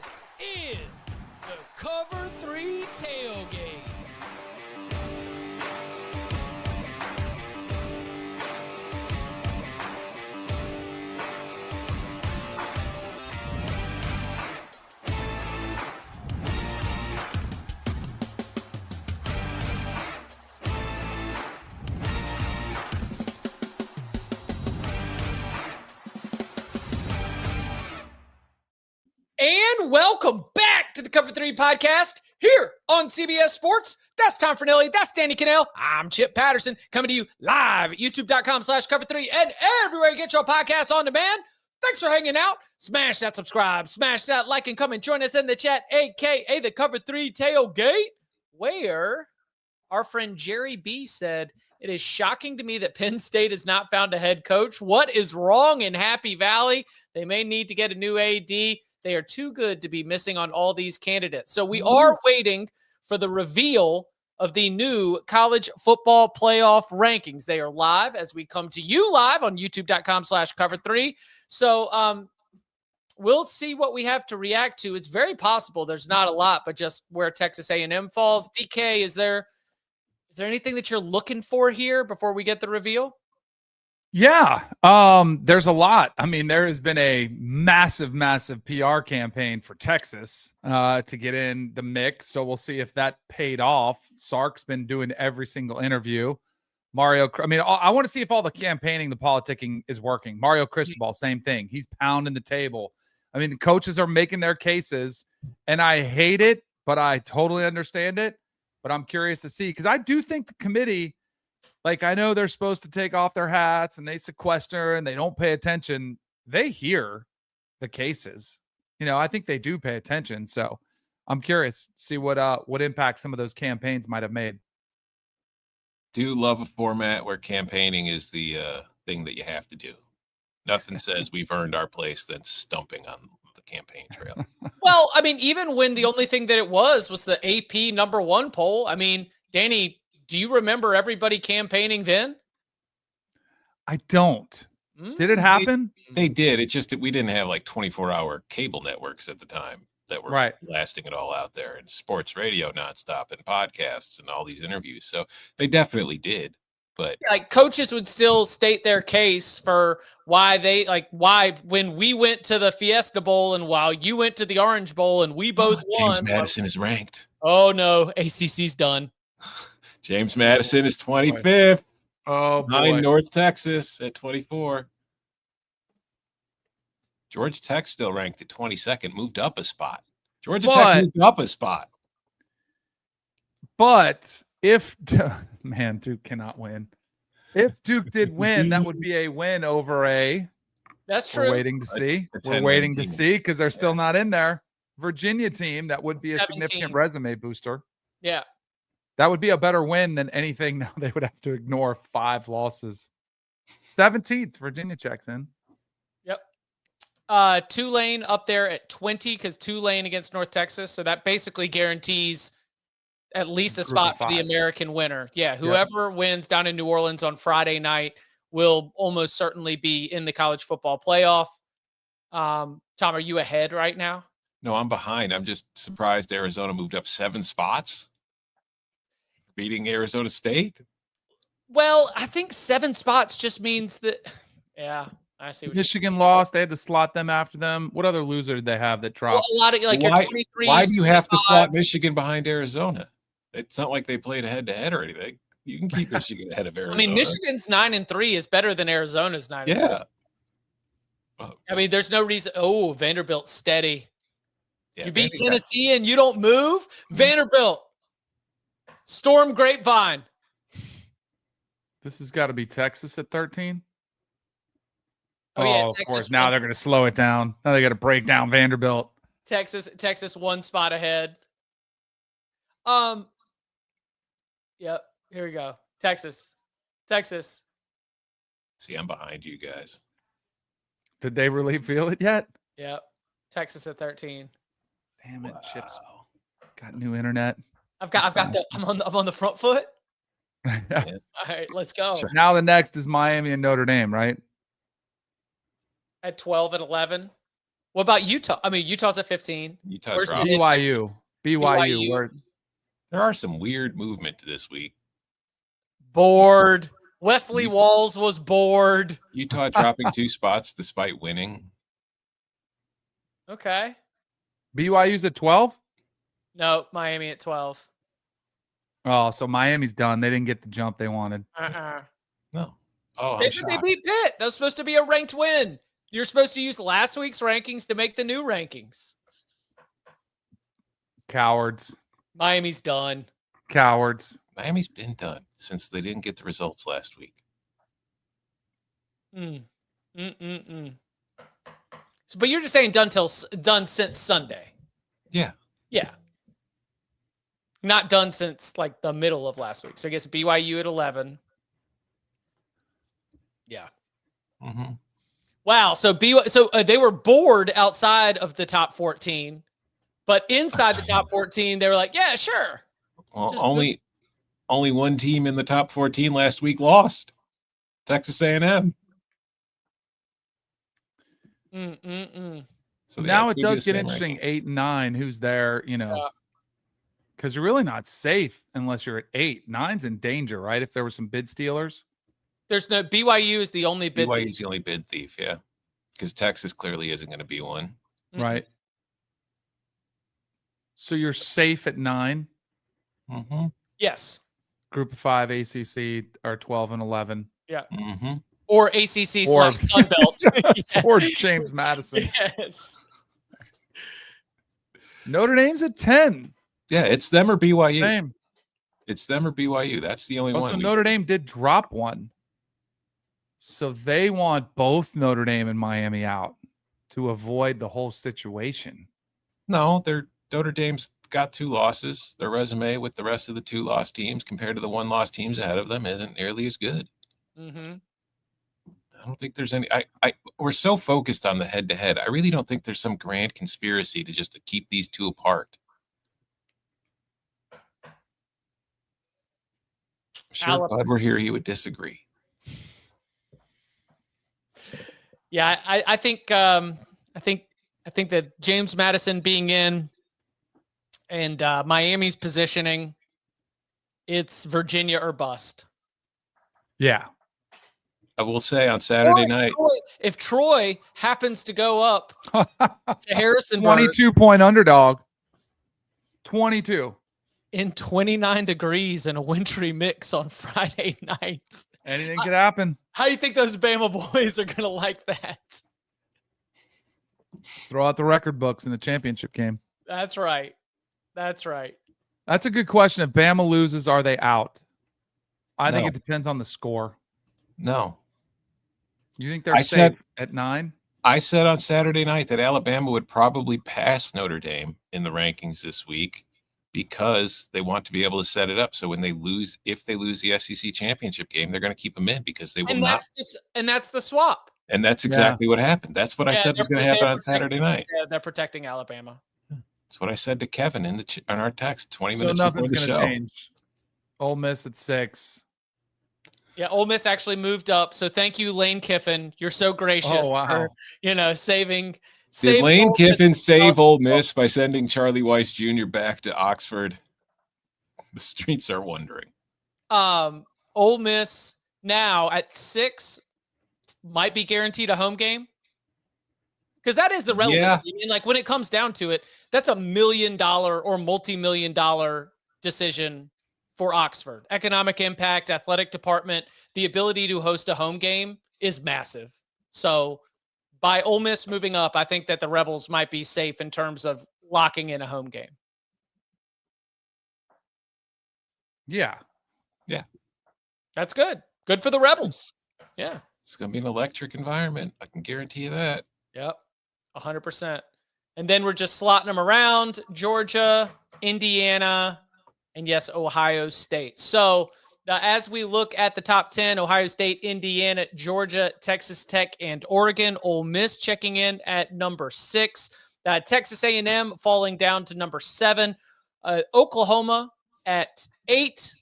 This is the Cover 3 Tailgate. And welcome back to the Cover 3 podcast here on CBS Sports. That's Tom Fornelli. That's Danny Kanell. I'm Chip Patterson coming to you live at youtube.com/cover3 and everywhere you get your podcasts on demand. Thanks for hanging out. Smash that subscribe, smash that like, and come and join us in the chat, aka the Cover 3 Tailgate, where our friend Jerry B said, "It is shocking to me that Penn State has not found a head coach. What is wrong in Happy Valley? They may need to get a new AD. They are too good to be missing on all these candidates." So we are waiting for the reveal of the new college football playoff rankings. They are live as we come to you live on youtube.com/cover3. So we'll see what we have to react to. It's very possible there's not a lot, but just where Texas A&M falls. DK, is there anything that you're looking for here before we get the reveal? Yeah, there's a lot. I mean, there has been a massive PR campaign for Texas to get in the mix. So we'll see if that paid off. Sark's been doing every single interview. I want to see if all the campaigning, the politicking is working. Mario Cristobal, same thing. He's pounding the table. I mean, the coaches are making their cases, and I hate it, but I totally understand it. But I'm curious to see, because I do think the committee, like, I know they're supposed to take off their hats and they sequester and they don't pay attention. They hear the cases. I think they do pay attention. So I'm curious to see what impact some of those campaigns might have made. Do love a format where campaigning is the thing that you have to do. Nothing says we've earned our place than stumping on the campaign trail. Well, I mean, even when the only thing that it was the AP #1 poll. I mean, Danny, do you remember everybody campaigning then? I don't. Did it happen? They did. It's just that we didn't have like 24-hour cable networks at the time that were blasting it all out there, and sports radio nonstop and podcasts and all these interviews. So they definitely did. But like, coaches would still state their case for why when we went to the Fiesta Bowl and while you went to the Orange Bowl and we both won. James Madison is ranked. Oh no, ACC's done. James Madison is 25th. Oh, boy. North Texas at 24. Georgia Tech still ranked at 22nd, moved up a spot. Georgia Tech moved up a spot. But if Duke cannot win. If Duke did win, that would be a win over a. That's true. We're waiting to see. We're waiting to see because they're still not in there. Virginia team, that would be a 17. significant resume booster. Yeah. That would be a better win than anything. Now they would have to ignore 5 losses. 17th, Virginia checks in. Yep. Tulane up there at 20 because Tulane against North Texas. So that basically guarantees at least a spot for the American winner. Yeah, whoever wins down in New Orleans on Friday night will almost certainly be in the college football playoff. Tom, are you ahead right now? No, I'm behind. I'm just surprised Arizona moved up 7 spots. Beating Arizona State? Well, I think 7 spots just means that, yeah, I see what Michigan lost. They had to slot them after them. What other loser did they have that dropped? Well, a lot of, like, your 23s. Why do you have to slot Michigan behind Arizona? It's not like they played a head-to-head or anything. You can keep Michigan ahead of Arizona. I mean, Michigan's 9-3 is better than Arizona's 9-3. Yeah. I mean, there's no reason. Oh, Vanderbilt's steady. Yeah, you beat Tennessee and you don't move? Vanderbilt. Storm Grapevine. This has got to be Texas at 13. Oh, yeah, of course. Now they're going to slow it down. Now they got to break down Vanderbilt. Texas 1 spot ahead. Yep. Here we go. Texas. See, I'm behind you guys. Did they really feel it yet? Yep. Texas at 13. Damn it, Chips. Got new internet. I'm on the front foot. Yeah. All right, let's go. Sure. Now the next is Miami and Notre Dame, right? At 12 and 11. What about Utah? I mean, Utah's at 15. Utah dropped. BYU. Where there are some weird movement this week. Bored. Wesley Walls was bored. Utah dropping 2 spots despite winning. Okay. BYU's at 12? No, Miami at 12. Oh, so Miami's done. They didn't get the jump they wanted. No. Oh, They beat Pitt. That was supposed to be a ranked win. You're supposed to use last week's rankings to make the new rankings. Cowards. Miami's done. Cowards. Miami's been done since they didn't get the results last week. So, but you're just saying done since Sunday. Yeah. Yeah. Not done since like the middle of last week. So I guess BYU at 11. Yeah. Mm-hmm. Wow. So they were bored outside of the top 14, but inside the top 14, they were like, yeah, sure. Well, only one team in the top 14 last week lost. Texas A&M. So now it does get interesting. 8 and 9. Who's there? Because you're really not safe unless you're at 8. 9's in danger, right? If there were some bid stealers. There's no BYU is the only bid. BYU is the only bid thief, yeah. Because Texas clearly isn't going to be one, right? So you're safe at 9. Mm-hmm. Yes. Group of 5 ACC are 12 and 11. Yeah. Mm-hmm. Or ACC / Sunbelt. Or James Madison. Yes. Notre Dame's at 10. Yeah, it's them or BYU. Same. It's them or BYU. That's the only one. So Notre Dame did drop one. So they want both Notre Dame and Miami out to avoid the whole situation. No, Notre Dame's got 2 losses. Their resume with the rest of the 2 lost teams compared to the 1 lost teams ahead of them isn't nearly as good. Mm-hmm. I don't think there's any. We're so focused on the head-to-head. I really don't think there's some grand conspiracy to just keep these 2 apart. I'm sure if Bud were here, he would disagree. Yeah, I think that James Madison being in and Miami's positioning, it's Virginia or bust. Yeah. I will say on Saturday night, if Troy happens to go up to Harrisonburg, 22-point underdog, 22 in 29 degrees and a wintry mix on Friday night. Anything could happen. How do you think those Bama boys are going to like that? Throw out the record books in the championship game. That's right. That's right. That's a good question. If Bama loses, are they out? I think it depends on the score. No. You think they're safe at 9? I said on Saturday night that Alabama would probably pass Notre Dame in the rankings this week because they want to be able to set it up. So when they lose, if they lose the SEC championship game, they're going to keep them in because they will not. And that's the swap. And that's exactly what happened. That's what I said was going to happen on Saturday night. Yeah, they're protecting Alabama. That's what I said to Kevin on our text 20 minutes before the show. So nothing's going to change. Ole Miss at 6. Yeah, Ole Miss actually moved up. So thank you, Lane Kiffin. You're so gracious for, saving. Did Lane Kiffin save Ole Miss by sending Charlie Weiss Jr. back to Oxford? The streets are wondering. Ole Miss now at 6 might be guaranteed a home game. Because that is the relevancy. Yeah. I mean, like when it comes down to it, that's $1 million or multi-million-dollar decision for Oxford. Economic impact, athletic department, the ability to host a home game is massive. So by Ole Miss moving up, I think that the Rebels might be safe in terms of locking in a home game. Yeah. Yeah. That's good. Good for the Rebels. Yeah. It's going to be an electric environment. I can guarantee you that. Yep. 100%. And then we're just slotting them around. Georgia, Indiana, and yes, Ohio State. So as we look at the top 10, Ohio State, Indiana, Georgia, Texas Tech, and Oregon. Ole Miss checking in at number 6. Texas A&M falling down to number 7. Oklahoma at 8.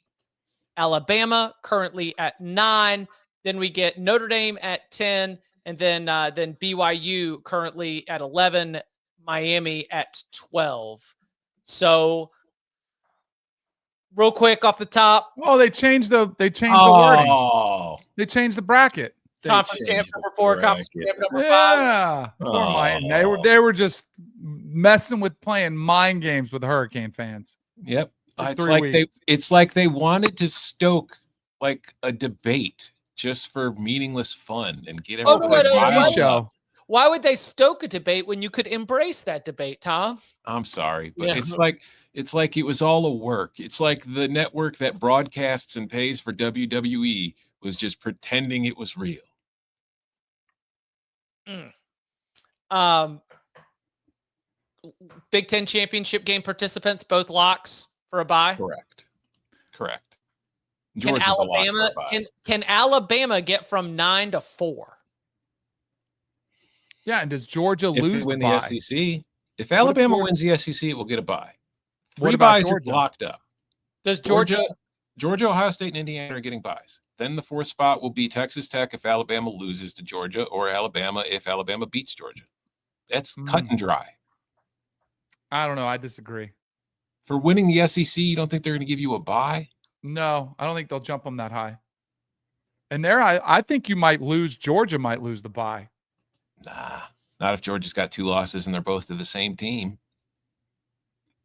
Alabama currently at 9. Then we get Notre Dame at 10. And then BYU currently at 11, Miami at 12. So real quick off the top. Oh, they changed the wording. They changed the bracket. Conference champ number 4, conference champ number 5. Yeah. Poor Miami. They were just messing with playing mind games with Hurricane fans. Yep. It's like they wanted to stoke like a debate just for meaningless fun and get everyone show. Why would they stoke a debate when you could embrace that debate, Tom? I'm sorry, but it's like it was all a work. It's like the network that broadcasts and pays for WWE was just pretending it was real. Big Ten championship game participants, both locks for a bye. Correct. Can Alabama get from 9 to 4? Yeah, and does Georgia lose the SEC? If Alabama wins the SEC, it will get a bye. 3 byes are blocked up. Does Georgia, Ohio State, and Indiana are getting byes. Then the 4th spot will be Texas Tech if Alabama loses to Georgia, or Alabama if Alabama beats Georgia. That's cut and dry. I don't know. I disagree. For winning the SEC, you don't think they're going to give you a bye? No, I don't think they'll jump them that high. And there, I think you might lose. Georgia might lose the bye. Nah, not if Georgia's got 2 losses and they're both to the same team.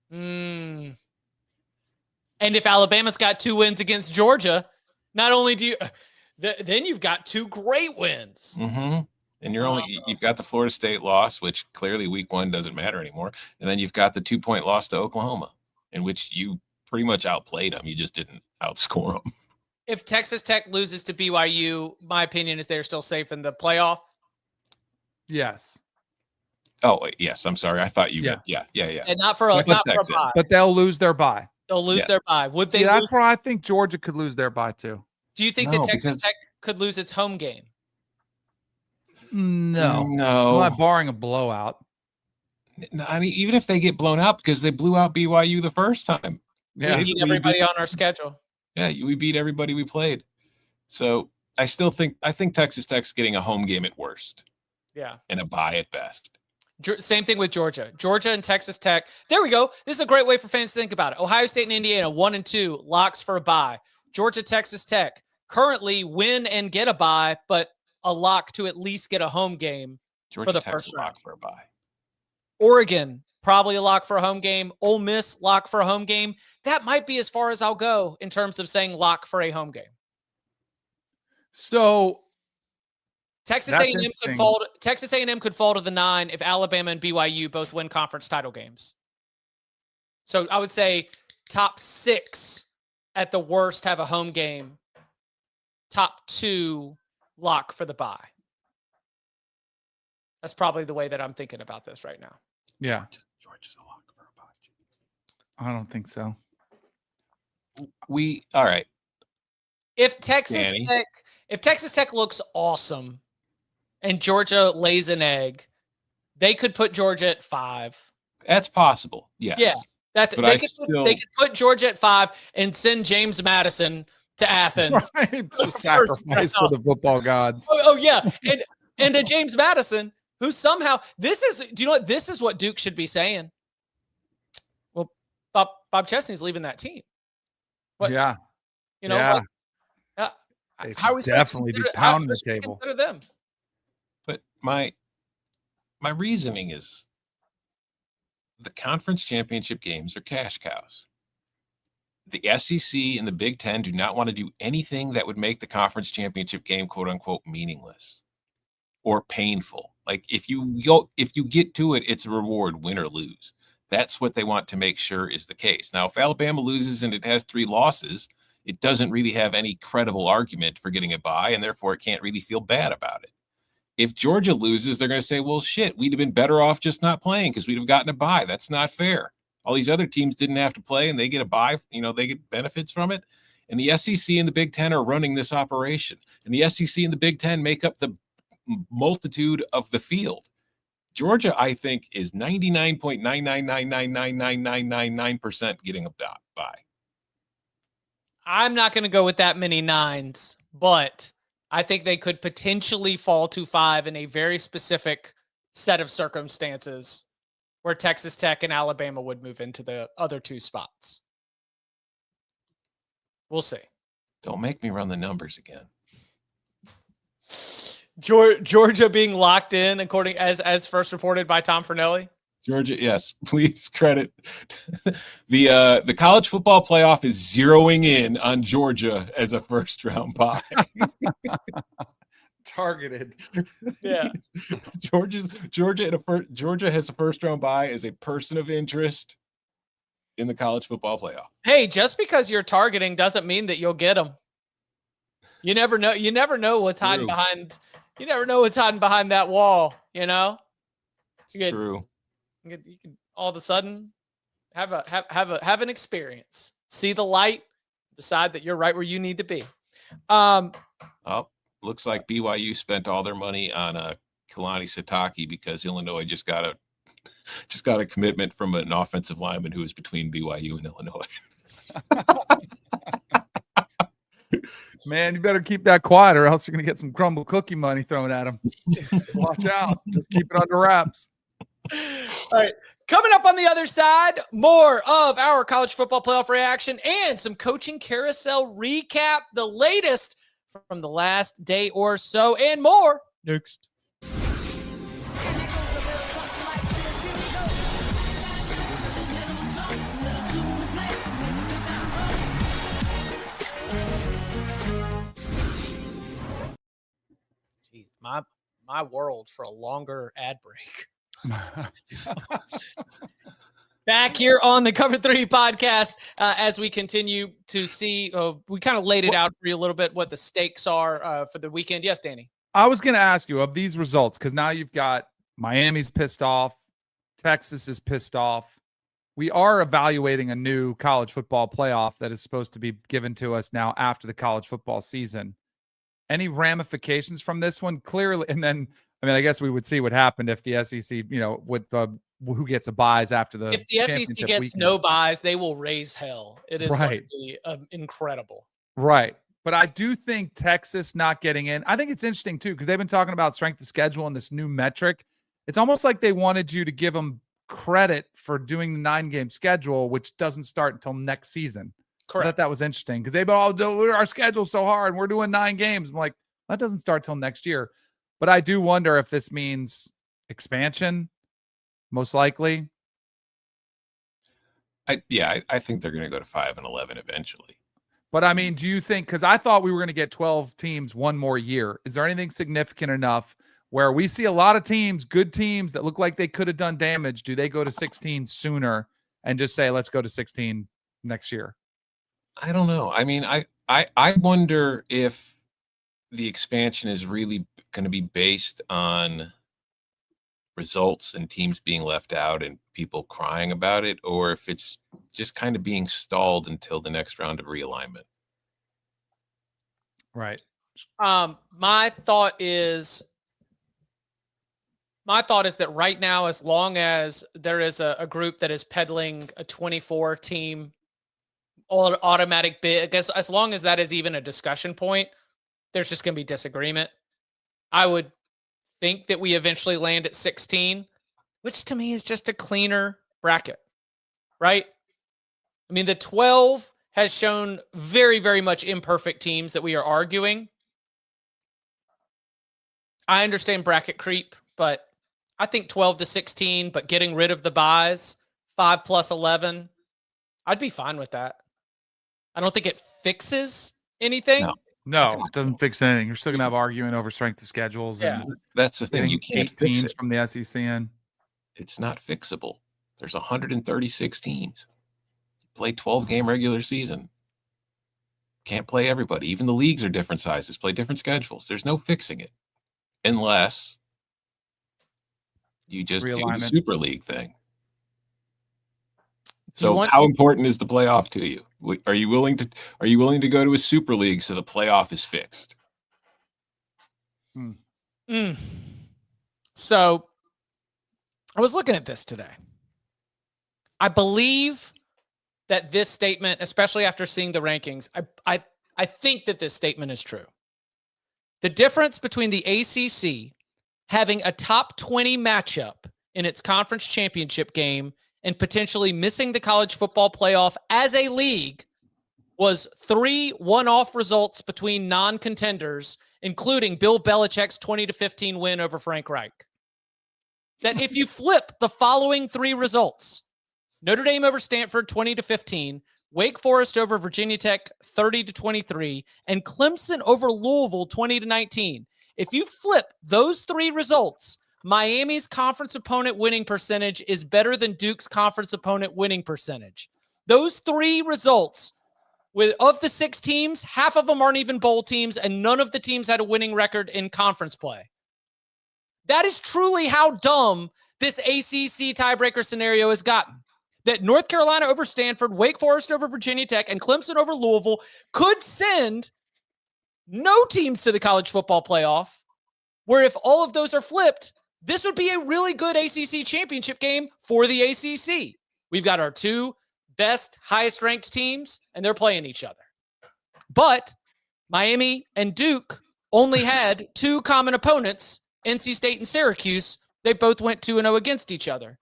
And if Alabama's got 2 wins against Georgia, not only do you, then you've got 2 great wins. Mm-hmm. And you've got the Florida State loss, which clearly week 1 doesn't matter anymore. And then you've got the 2-point loss to Oklahoma, in which you pretty much outplayed them. You just didn't outscore them. If Texas Tech loses to BYU, my opinion is they're still safe in the playoff. Yes. Oh, yes. I'm sorry. I thought you meant, yeah. And not for a bye. But they'll lose their bye. They'll lose their bye. Would they lose? That's where I think Georgia could lose their bye too. Do you think that Texas Tech could lose its home game? No. I'm not barring a blowout. I mean, even if they get blown out because they blew out BYU the first time. Yeah. We beat everybody on our schedule. Yeah, we beat everybody we played. So I think Texas Tech's getting a home game at worst. Yeah. And a bye at best. Same thing with Georgia. Georgia and Texas Tech. There we go. This is a great way for fans to think about it. Ohio State and Indiana, 1 and 2, locks for a bye. Georgia, Texas Tech, currently win and get a bye, but a lock to at least get a home game for the first round. Lock for a bye. Oregon, probably a lock for a home game. Ole Miss, lock for a home game. That might be as far as I'll go in terms of saying lock for a home game. So Texas A&M could fall. Texas A&M could fall to the 9 if Alabama and BYU both win conference title games. So I would say top 6 at the worst have a home game. Top 2 lock for the bye. That's probably the way that I'm thinking about this right now. Yeah. Georgia's a lock for a bye. I don't think so. All right. If Texas Tech looks awesome and Georgia lays an egg, they could put Georgia at 5. That's possible. Yes. Yeah. They could put Georgia at 5 and send James Madison to Athens. Right. To sacrifice to the football gods. Oh yeah. And to James Madison, who somehow do you know what? This is what Duke should be saying. Well, Bob Chesney's leaving that team. What? Yeah. You know, yeah. They how are we definitely be pounding the table. Consider them. But my reasoning is the conference championship games are cash cows. The SEC and the Big Ten do not want to do anything that would make the conference championship game, quote unquote, meaningless or painful. Like if you get to it, it's a reward, win or lose. That's what they want to make sure is the case. Now, if Alabama loses and it has 3 losses, it doesn't really have any credible argument for getting a bye, and therefore it can't really feel bad about it. If Georgia loses, they're going to say, well, shit, we'd have been better off just not playing because we'd have gotten a bye. That's not fair. All these other teams didn't have to play, and they get a bye. You know, they get benefits from it. And the SEC and the Big Ten are running this operation. And the SEC and the Big Ten make up the multitude of the field. Georgia, I think, is 99.999999999% getting a bye. I'm not going to go with that many 9s, but I think they could potentially fall to 5 in a very specific set of circumstances where Texas Tech and Alabama would move into the other 2 spots. We'll see. Don't make me run the numbers again. Georgia being locked in, according as first reported by Tom Fornelli. Georgia, yes, please credit. The college football playoff is zeroing in on Georgia as a first-round bye. Targeted. Yeah. Georgia has a first-round bye as a person of interest in the college football playoff. Hey, just because you're targeting doesn't mean that you'll get them. You never know. You never know what's hiding behind. You never know what's hiding behind that wall. You know. True. You can all of a sudden have an experience, see the light, decide that you're right where you need to be. Looks like BYU spent all their money on Kalani Sitake because Illinois just got a commitment from an offensive lineman who is between BYU and Illinois. Man, you better keep that quiet or else you're going to get some crumble cookie money thrown at him. Watch out. Just keep it under wraps. All right. Coming up on the other side, more of our college football playoff reaction and some coaching carousel recap, the latest from the last day or so, and more next. Jeez, my world for a longer ad break. Back here on the Cover 3 podcast as we continue to see, we kind of laid it out for you a little bit what the stakes are for the weekend. Yes, Danny. I was going to ask you of these results because now you've got Miami's pissed off, Texas is pissed off. We are evaluating a new college football playoff that is supposed to be given to us now after the college football season. Any ramifications from this one? Clearly, and then I guess we would see what happened if the SEC, with who gets a buys after the. If the SEC gets weekend. No buys, they will raise hell. It is going to be incredible. Right. But I do think Texas not getting in, I think it's interesting too, because they've been talking about strength of schedule and this new metric. It's almost like they wanted you to give them credit for doing the 9-game schedule, which doesn't start until next season. Correct. I thought that was interesting because they've all do our schedule's so hard. We're doing 9 games. I'm like, that doesn't start till next year. But I do wonder if this means expansion, most likely. I think they're going to go to 5 and 11 eventually. But I mean, do you think, because I thought we were going to get 12 teams one more year. Is there anything significant enough where we see a lot of teams, good teams that look like they could have done damage? Do they go to 16 sooner and just say, let's go to 16 next year? I don't know. I mean, I wonder if the expansion is really going to be based on results and teams being left out and people crying about it, or if it's just kind of being stalled until the next round of realignment. Right. My thought is that right now, as long as there is a group that is peddling a 24 team automatic bid, I guess as long as that is even a discussion point, there's just going to be disagreement. I would think that we eventually land at 16, which to me is just a cleaner bracket, right? I mean, the 12 has shown very, very much imperfect teams that we are arguing. I understand bracket creep, but I think 12 to 16, but getting rid of the buys, 5 plus 11, I'd be fine with that. I don't think it fixes anything. No, it doesn't fix anything. You're still going to have arguing over strength of schedules. Yeah. And that's the thing. You can't 8 teams from the SEC in. It's not fixable. There's 136 teams. Play 12-game regular season. Can't play everybody. Even the leagues are different sizes. Play different schedules. There's no fixing it. Unless you just do the Super League thing. So how important is the playoff to you? Are you willing to go to a Super League so the playoff is fixed? So I was looking at this today. I believe that this statement, especially after seeing the rankings, I think that this statement is true. The difference between the ACC having a top 20 matchup in its conference championship game and potentially missing the college football playoff as a league was 3 one-off results between non-contenders, including Bill Belichick's 20-15 win over Frank Reich. That if you flip the following 3 results, Notre Dame over Stanford 20-15, Wake Forest over Virginia Tech 30-23, and Clemson over Louisville 20-19. If you flip those 3 results, Miami's conference opponent winning percentage is better than Duke's conference opponent winning percentage. Those 3 results, of the 6 teams, half of them aren't even bowl teams, and none of the teams had a winning record in conference play. That is truly how dumb this ACC tiebreaker scenario has gotten. That North Carolina over Stanford, Wake Forest over Virginia Tech, and Clemson over Louisville could send no teams to the college football playoff, where if all of those are flipped, this would be a really good ACC championship game for the ACC. We've got our 2 best, highest-ranked teams, and they're playing each other. But Miami and Duke only had 2 common opponents, NC State and Syracuse. They both went 2-0 against each other.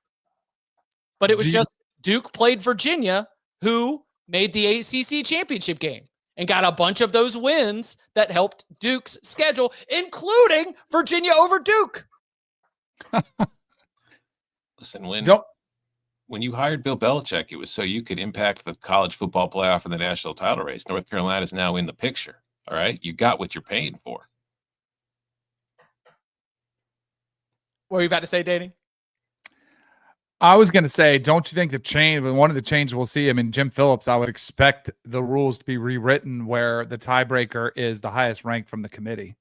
But it was just Duke played Virginia, who made the ACC championship game and got a bunch of those wins that helped Duke's schedule, including Virginia over Duke. Listen, when you hired Bill Belichick, it was so you could impact the college football playoff and the national title race. North Carolina is now in the picture. All right. You got what you're paying for. What were you about to say, Danny? I was going to say, don't you think one of the changes we'll see, Jim Phillips, I would expect the rules to be rewritten where the tiebreaker is the highest rank from the committee.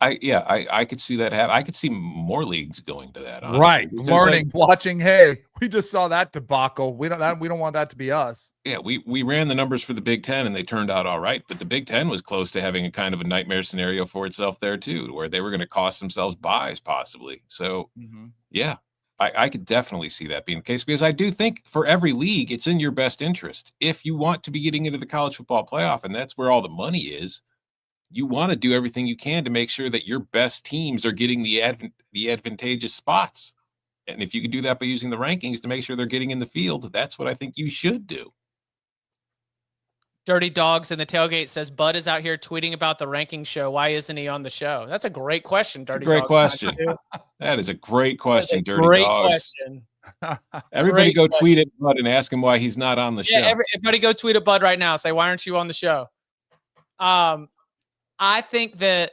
I could see that happen. I could see more leagues going to that. Honestly. Right. Learning, watching. Hey, we just saw that debacle. We don't want that to be us. Yeah. We ran the numbers for the Big Ten and they turned out all right, but the Big Ten was close to having a kind of a nightmare scenario for itself there too, where they were going to cost themselves buys possibly. So yeah, I could definitely see that being the case because I do think for every league, it's in your best interest. If you want to be getting into the college football playoff and that's where all the money is, you want to do everything you can to make sure that your best teams are getting the advantageous spots. And if you can do that by using the rankings to make sure they're getting in the field, that's what I think you should do. Dirty Dogs in the Tailgate says, Bud is out here tweeting about the ranking show. Why isn't he on the show? That's a great question, Dirty Dogs. Great question. That is a great question, Dirty great Dogs. Question. Everybody go tweet at Bud and ask him why he's not on the show. Everybody go tweet at Bud right now. Say, why aren't you on the show? I think I've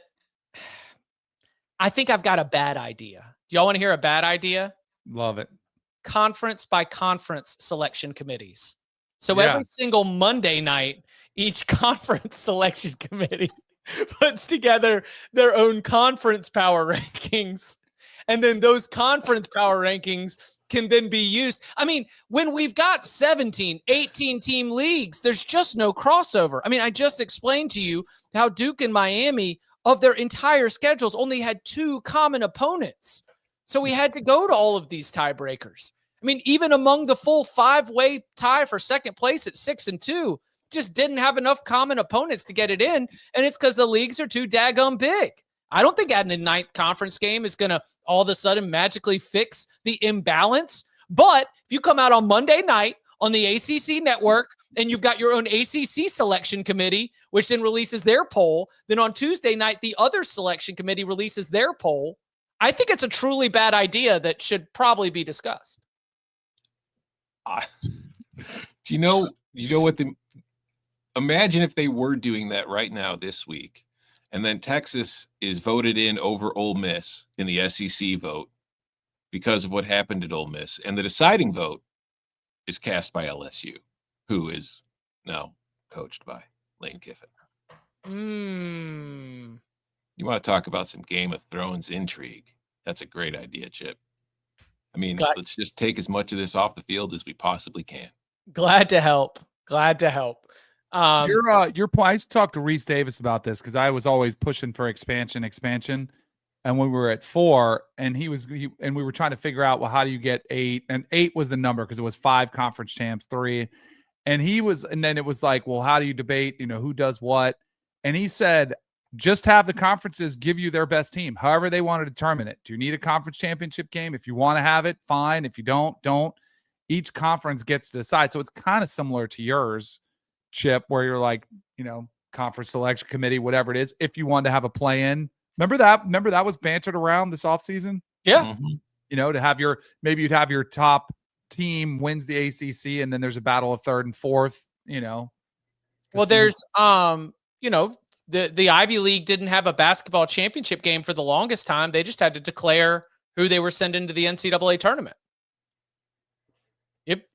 got a bad idea. Do y'all want to hear a bad idea? Love it. Conference by conference selection committees. So every single Monday night, each conference selection committee puts together their own conference power rankings. And then those conference power rankings can then be used. When we've got 17, 18 team leagues, there's just no crossover. I just explained to you how Duke and Miami of their entire schedules only had 2 common opponents. So we had to go to all of these tiebreakers. Even among the full 5-way tie for second place at 6-2, just didn't have enough common opponents to get it in. And it's because the leagues are too daggum big. I don't think adding a 9th conference game is going to all of a sudden magically fix the imbalance. But if you come out on Monday night on the ACC network and you've got your own ACC selection committee, which then releases their poll, then on Tuesday night, the other selection committee releases their poll. I think it's a truly bad idea that should probably be discussed. Do you know what imagine if they were doing that right now this week, and then Texas is voted in over Ole Miss in the SEC vote because of what happened at Ole Miss, and the deciding vote is cast by LSU, who is now coached by Lane Kiffin. You want to talk about some Game of Thrones intrigue? That's a great idea, Chip. Let's just take as much of this off the field as we possibly can. Glad to help. Your point. I used to talk to Reese Davis about this because I was always pushing for expansion. And when we were at 4, and and we were trying to figure out, well, how do you get 8? And 8 was the number because it was 5 conference champs, 3. And then it was like, well, how do you debate, who does what? And he said, just have the conferences give you their best team, however they want to determine it. Do you need a conference championship game? If you want to have it, fine. If you don't. Each conference gets to decide. So it's kind of similar to yours, Chip, where you're like, conference selection committee, whatever it is. If you want to have a play-in, remember that was bantered around this offseason? Yeah. Mm-hmm. To have maybe you'd have your top team wins the ACC, and then there's a battle of third and fourth. Well, there's the Ivy League didn't have a basketball championship game for the longest time. They just had to declare who they were sending to the NCAA tournament.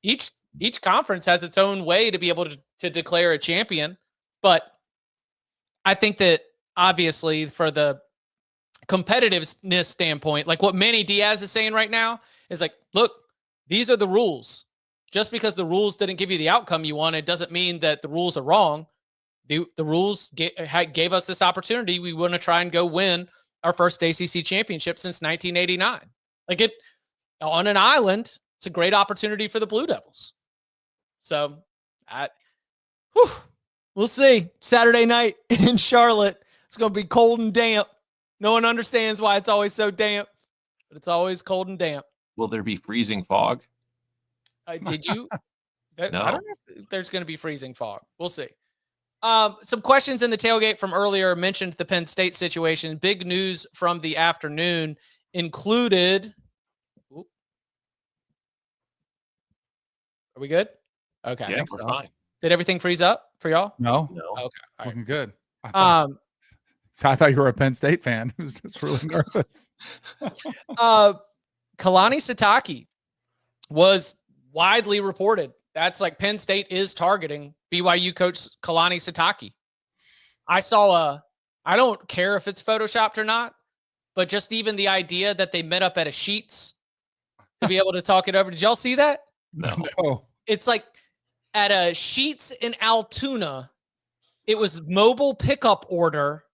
Each conference has its own way to be able to declare a champion, but I think that obviously for the competitiveness standpoint, like what Manny Diaz is saying right now is like, look, these are the rules. Just because the rules didn't give you the outcome you wanted doesn't mean that the rules are wrong. The rules gave us this opportunity. We want to try and go win our first ACC championship since 1989. Like on an island, it's a great opportunity for the Blue Devils. So we'll see. Saturday night in Charlotte, it's going to be cold and damp. No one understands why it's always so damp, but it's always cold and damp. Will there be freezing fog? Did you? No. I don't know if there's going to be freezing fog. We'll see. Some questions in the tailgate from earlier mentioned the Penn State situation. Big news from the afternoon included. Are we good? Okay. Yeah, we're fine. Did everything freeze up for y'all? No. No. Okay. All right. Looking good. I thought you were a Penn State fan who's just really nervous. Kalani Sitake was widely reported. That's like Penn State is targeting BYU coach Kalani Sitake. I don't care if it's photoshopped or not, but just even the idea that they met up at a Sheetz to be able to talk it over. Did y'all see that? No. It's like at a Sheetz in Altoona. It was mobile pickup order.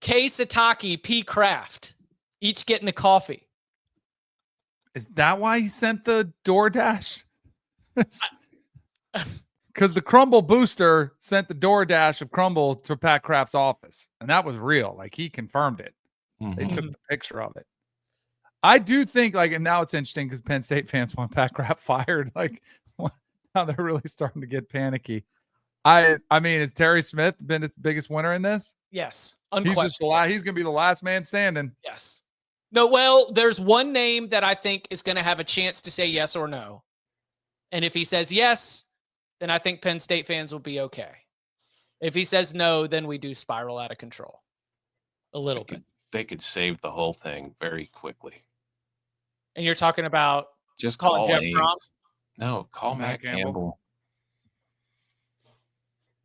K Sitake, P Kraft, each getting a coffee. Is that why he sent the DoorDash? Because the Crumble booster sent the DoorDash of Crumble to Pat Kraft's office, and that was real. Like, he confirmed it. Mm-hmm. They took the picture of it. I do think, and now it's interesting because Penn State fans want Pat Kraft fired. Now they're really starting to get panicky. I mean, has Terry Smith been his biggest winner in this? Yes. He's just he's going to be the last man standing. Yes. No, well, there's one name that I think is going to have a chance to say yes or no. And if he says yes, then I think Penn State fans will be okay. If he says no, then we do spiral out of control a little bit. They could save the whole thing very quickly. And you're talking about just call Jeff Brom? No, call Matt Campbell.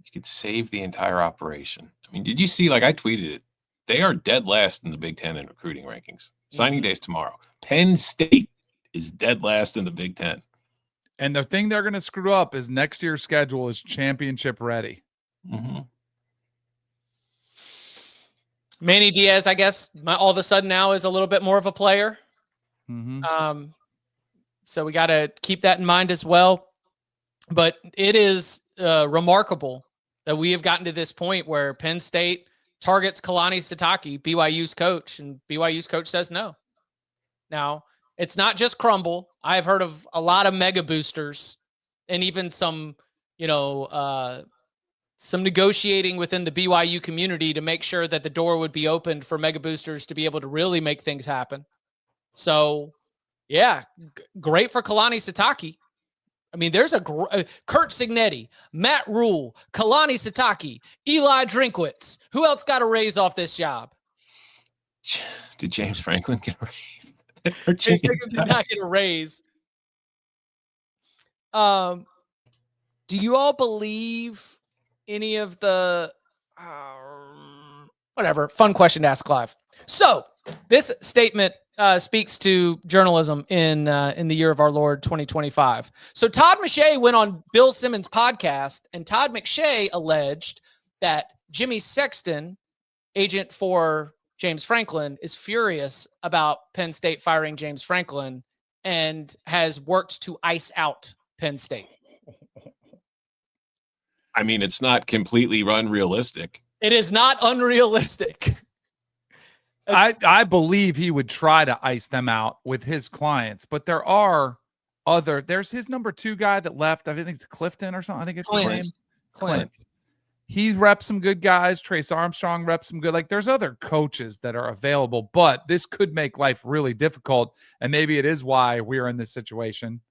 You could save the entire operation. I mean, did you see, I tweeted it, they are dead last in the Big Ten in recruiting rankings. Signing day's tomorrow. Penn State is dead last in the Big Ten. And the thing they're going to screw up is next year's schedule is championship ready. Mm-hmm. Manny Diaz, I guess, all of a sudden now is a little bit more of a player. Mm-hmm. So we got to keep that in mind as well. But it is remarkable that we have gotten to this point where Penn State targets Kalani Sitake, BYU's coach, and BYU's coach says no. Now, it's not just Crumble. I've heard of a lot of mega boosters and even some negotiating within the BYU community to make sure that the door would be opened for mega boosters to be able to really make things happen. So, yeah, great for Kalani Sitake. I mean, there's Kurt Signetti, Matt Rule, Kalani Sitake, Eli Drinkwitz. Who else got a raise off this job? Did James Franklin get a raise? James Franklin did not get a raise. Do you all believe any of the whatever? Fun question to ask Clive. So this statement speaks to journalism in the year of our Lord 2025. So Todd McShay went on Bill Simmons' podcast, and Todd McShay alleged that Jimmy Sexton, agent for James Franklin, is furious about Penn State firing James Franklin and has worked to ice out Penn State. I mean, it's not completely unrealistic. It is not unrealistic. I believe he would try to ice them out with his clients, but there's his number 2 guy that left. I think it's Clifton or something. I think it's his name. Clint. He reps some good guys. Trace Armstrong reps some good. Like, there's other coaches that are available, but this could make life really difficult. And maybe it is why we're in this situation.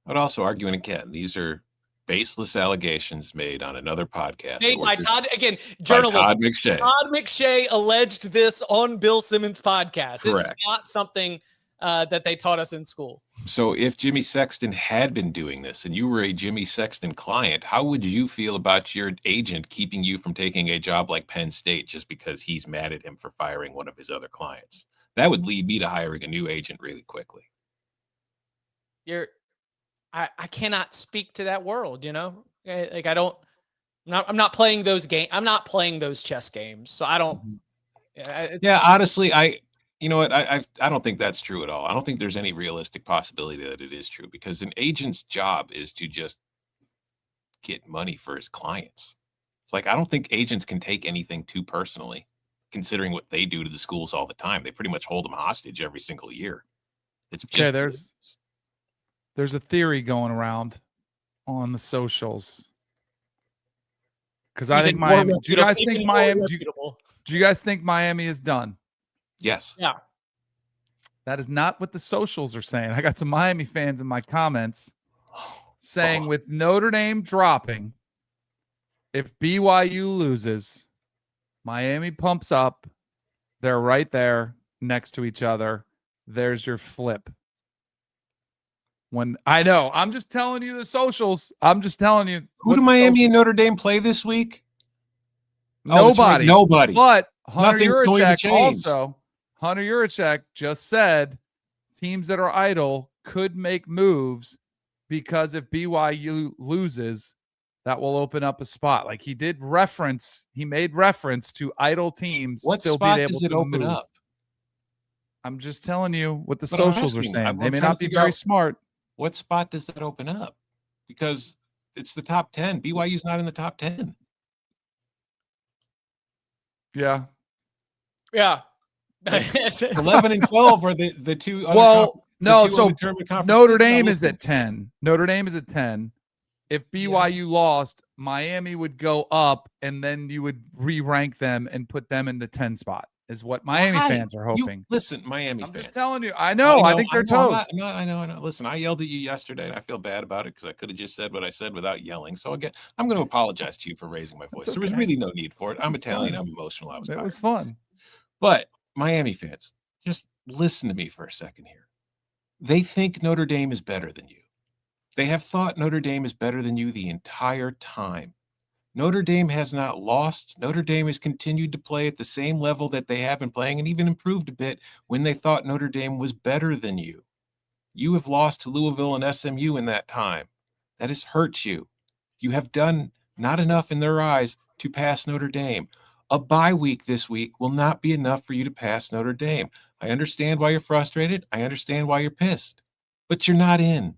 I'd also argue, and again, these are baseless allegations made on another podcast. Made by Todd, again, journalist Todd McShay. Todd McShay alleged this on Bill Simmons' podcast. Correct. This is not something that they taught us in school. So if Jimmy Sexton had been doing this and you were a Jimmy Sexton client, how would you feel about your agent keeping you from taking a job like Penn State just because he's mad at him for firing one of his other clients? That would lead me to hiring a new agent really quickly. I cannot speak to that world, like I'm not playing those games. I'm not playing those chess games. So I don't. Honestly, you know what? I don't think that's true at all. I don't think there's any realistic possibility that it is true, because an agent's job is to just get money for his clients. It's like, I don't think agents can take anything too personally, considering what they do to the schools all the time. They pretty much hold them hostage every single year. It's just there's a theory going around on the socials. Because I think Miami. Do you guys think Miami? Do you guys think Miami is done? Yes. Yeah. That is not what the socials are saying. I got some Miami fans in my comments saying with Notre Dame dropping, if BYU loses, Miami pumps up. They're right there next to each other. There's your flip. I know. I'm just telling you the socials. I'm just telling you. Who do Miami and Notre Dame play this week? Nobody. Nobody. But Hunter Nothing's going to Yurachek change. also. Hunter Yurachek just said teams that are idle could make moves because if BYU loses, that will open up a spot. Like he made reference to idle teams still being able to open up. I'm just telling you what the socials are saying. They may not be very smart. What spot does that open up? Because it's the top 10. BYU's not in the top 10. Yeah. Yeah. 11 and 12 are the two. Notre Dame is at 10. Notre Dame is at 10. If BYU lost, Miami would go up, and then you would re-rank them and put them in the 10 spot. Is what Miami fans are hoping. Listen, Miami fans. I'm just telling you. I know. I think they're toast. I know. Listen, I yelled at you yesterday, and I feel bad about it because I could have just said what I said without yelling. So again, I'm going to apologize to you for raising my voice. Okay. There was really no need for it. I'm Italian. I'm emotional. It was fun. But Miami fans, just listen to me for a second here. They think Notre Dame is better than you. They have thought Notre Dame is better than you the entire time. Notre Dame has not lost. Notre Dame has continued to play at the same level that they have been playing and even improved a bit when they thought Notre Dame was better than you. You have lost to Louisville and SMU in that time. That has hurt you. You have done not enough in their eyes to pass Notre Dame. A bye week this week will not be enough for you to pass Notre Dame. I understand why you're frustrated. I understand why you're pissed. But you're not in.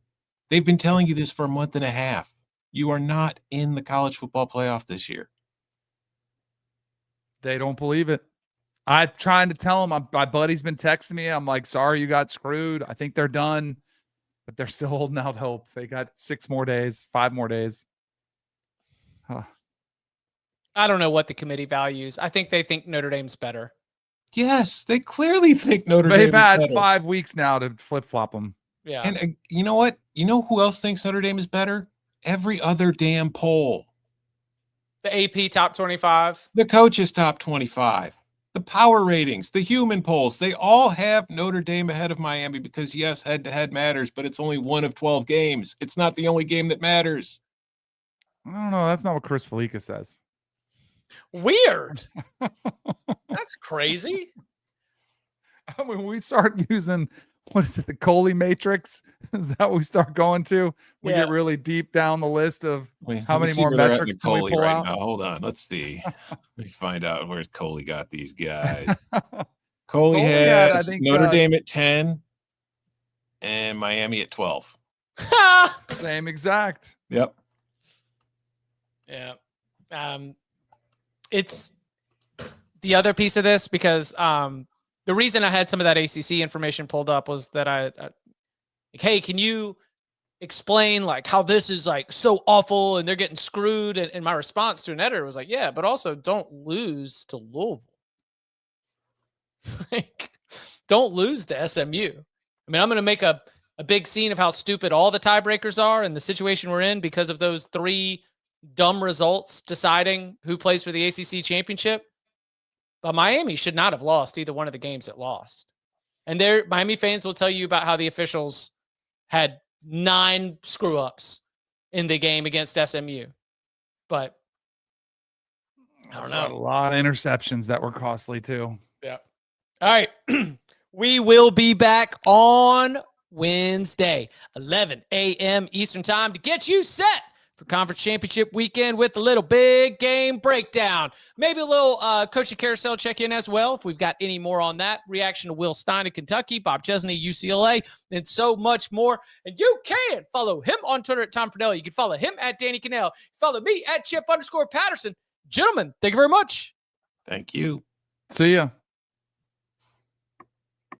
They've been telling you this for a month and a half. You are not in the college football playoff this year. They don't believe it. I'm trying to tell them. My buddy's been texting me. I'm like, sorry, you got screwed. I think they're done, but they're still holding out hope. They got 5 more days. Huh. I don't know what the committee values. I think they think Notre Dame's better. Yes, they clearly think Notre Dame is better. They've had 5 weeks now to flip-flop them. Yeah. And you know what? You know who else thinks Notre Dame is better? Every other damn poll. The AP top 25. The coaches top 25. The power ratings, the human polls, they all have Notre Dame ahead of Miami because, yes, head-to-head matters, but it's only one of 12 games. It's not the only game that matters. I don't know. That's not what Chris Felica says. Weird. That's crazy. When we start using, what is it, the Coley matrix? Is that what we start going to? We get really deep down the list of how many more metrics can we pull out? Now. Hold on. Let's see. Let me find out where Coley got these guys. Coley has Notre Dame at 10 and Miami at 12. Same exact. Yep. Yeah. It's the other piece of this, because the reason I had some of that ACC information pulled up was that I like, hey, can you explain like how this is like so awful and they're getting screwed? And my response to an editor was like, yeah, but also don't lose to Louisville. Like, don't lose to SMU. I mean, I'm going to make a big scene of how stupid all the tiebreakers are and the situation we're in because of those 3 dumb results deciding who plays for the ACC championship. But Miami should not have lost either one of the games it lost. And Miami fans will tell you about how the officials had 9 screw ups in the game against SMU. But I don't know. A lot of interceptions that were costly too. Yeah. All right. We will be back on Wednesday, 11 a.m. Eastern time to get you set for conference championship weekend with a little big game breakdown. Maybe a little coaching carousel check-in as well, if we've got any more on that. Reaction to Will Stein in Kentucky, Bob Chesney, UCLA, and so much more. And you can follow him on Twitter at Tom Fornelli. You can follow him at Danny Kanell. Follow me at Chip_Patterson. Gentlemen, thank you very much. Thank you. See ya.